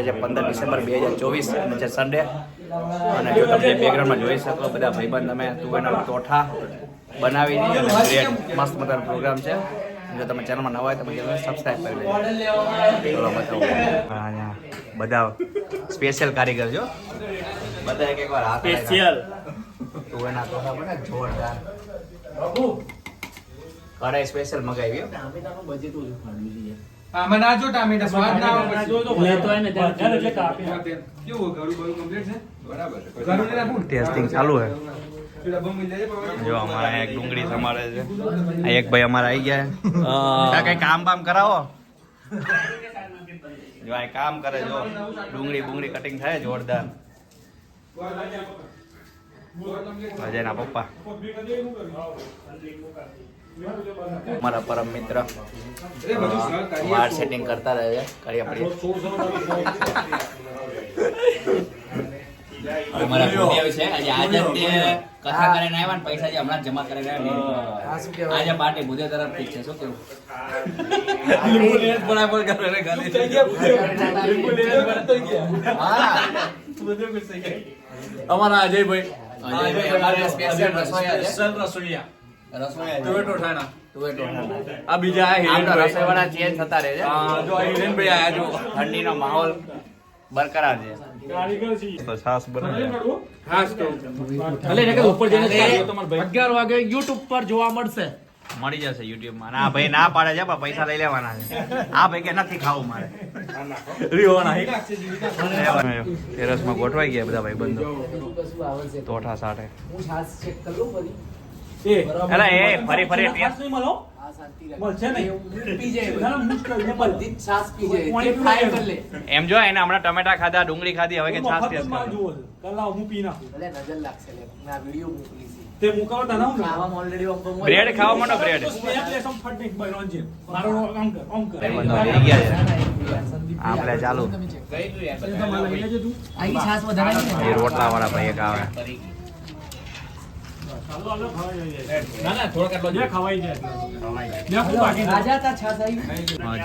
આજે છે 15 ડિસેમ્બર 2024 અને છે સન્ડે. અને જો તમે બેકગ્રાઉન્ડમાં જોઈ શકો બધા ભાઈબંધ તમે તુવેરના ટોઠા બનાવીને અને બ્રેડ મસ્ત મજાનો પ્રોગ્રામ છે. જો તમે ચેનલમાં નવા હોય તો ચેનલને સબસ્ક્રાઇબ કરી દેજો. ચલો બતાવો બધા સ્પેશિયલ કારીગર છો બધા એક વાર હાથ સ્પેશિયલ તુવેરના ટોઠા બને જોરદાર. કઢાઈ સ્પેશિયલ મગાવી બજેટ ઓછું ખાડ્યું છે. આમાં ના જો ટામેટા સ્વાદ ના આવે જો તો લેતો હોય ને ત્યારે એટલે કાપી કેવું ઘરું બરું કમ્પ્લીટ છે બરાબર ઘરું ને રાખું ટેસ્ટિંગ ચાલુ છે. જો અમારા એક ડુંગળી સમારે છે. આ એક ભાઈ અમારા આવી ગયા કઈ કામ બામ કરાવો. જો આ કામ કરે જો ડુંગળી કટિંગ થાય જોરદાર. અજયના પપ્પા મારા પરમ મિત્ર વાર સેટિંગ કરતા રહે છે. કરી પડી અમારા ભૂમિયા છે આજે આજે કથા કરીને આવ્યા ને પૈસા જે હમણાં જમા કરીને આવ્યા આજે પાર્ટી ભૂદે તરફથી છે. શું કેવું અમારા અજયભાઈ સ્પેશિયલ રસોઈયા આ બીજા રસોઈવાળા ચેન્જ થતા રહે છે. જો હિરેનભાઈ આયા જો ઠંડીનો માહોલ બરકરાર છે. તો છાસ બનાવે ઉપર જઈને 11 વાગે YouTube પર જોવા મળશે. મળી જશે YouTube માં. આ ભાઈ ના પાડે છે પણ પૈસા લઈ લેવાના છે. આ ભાઈ કે નથી ખાવું મારે ટેરેસમાં ગોઠવાઈ ગયા બધા ભાઈ બંધો તોઠા સાથે. એલા એ ફરી ટેસ્ટ એમ જો એને હમણાં ટમેટા ખાધા ડુંગળી ખાધી હવે કે છાસ ટેસ્ટ બ્રેડ ખાવા માંડો બ્રેડ આપણે ચાલુ એ રોટલા વાળા ભાઈ એક આવે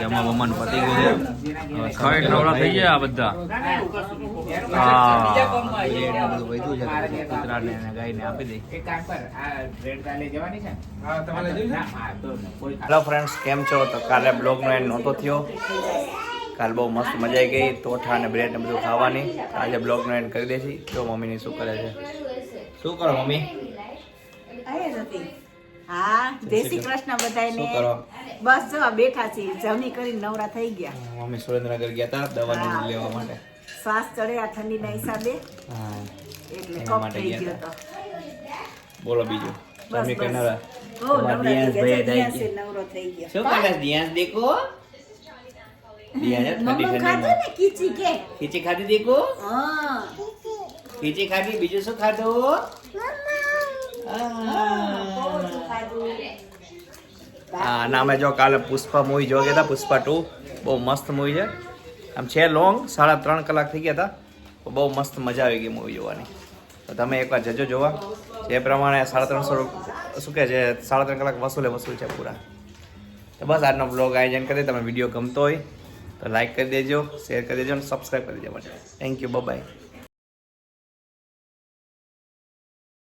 જમા બમન પતી ગયું છે. ખાઈ નવરા થઈ ગયા આ બધા. કૂતરાને અને ગાયને આપી દઈ. હેલો ફ્રેન્ડ્સ, કેમ છો? તો કાલે બ્લોગનો એન્ડ નહોતો થયો. કાલ બહુ મસ્ત મજા આવી ગઈ ટોઠા અને બ્રેડ ને બધું ખાવાની. આજે બ્લોગનો એન્ડ કરી દે છે. જો મમ્મીની શું કરે છે. શું કરો મમ્મી? હા, જય શ્રી કૃષ્ણ બધાને. બસ જો બેઠા છીએ, જમી કરીને નવરા થઈ ગયા. મમ્મી સુરેન્દ્રનગર ગયા હતા દવાનું લેવા માટે. શ્વાસ ચડે આ ઠંડીના હિસાબે હા એટલે કફ થઈ ગયો તો. બોલો બીજું તમે કે નવરા? ઓ નવરા થઈ ગયા છે, નવરો થઈ ગયો. શું કરે દિયાસ દેખો? દિયાસ ઠંડી ખાધું ને ખીચી કે ખીચી ખાધી દેખો. હા ખીચી ખાધી. બીજું શું ખાધું? નામે જો કાલે પુષ્પા મૂવી જોવા ગયા હતા. પુષ્પા 2 બહુ મસ્ત મૂવી છે. આમ છે લોંગ 3.5 કલાક થઈ ગયા હતા. બહુ મસ્ત મજા આવી ગઈ મૂવી જોવાની. તો તમે એકવાર જજો જોવા. જે પ્રમાણે 350 શું કહે છે 3.5 કલાક વસૂલ છે પૂરા. તો બસ આજનો બ્લોગ આયોજન કરી. તમે વિડીયો ગમતો હોય તો લાઈક કરી દેજો, શેર કરી દેજો અને સબસ્ક્રાઈબ કરી દેજો. Thank you, by.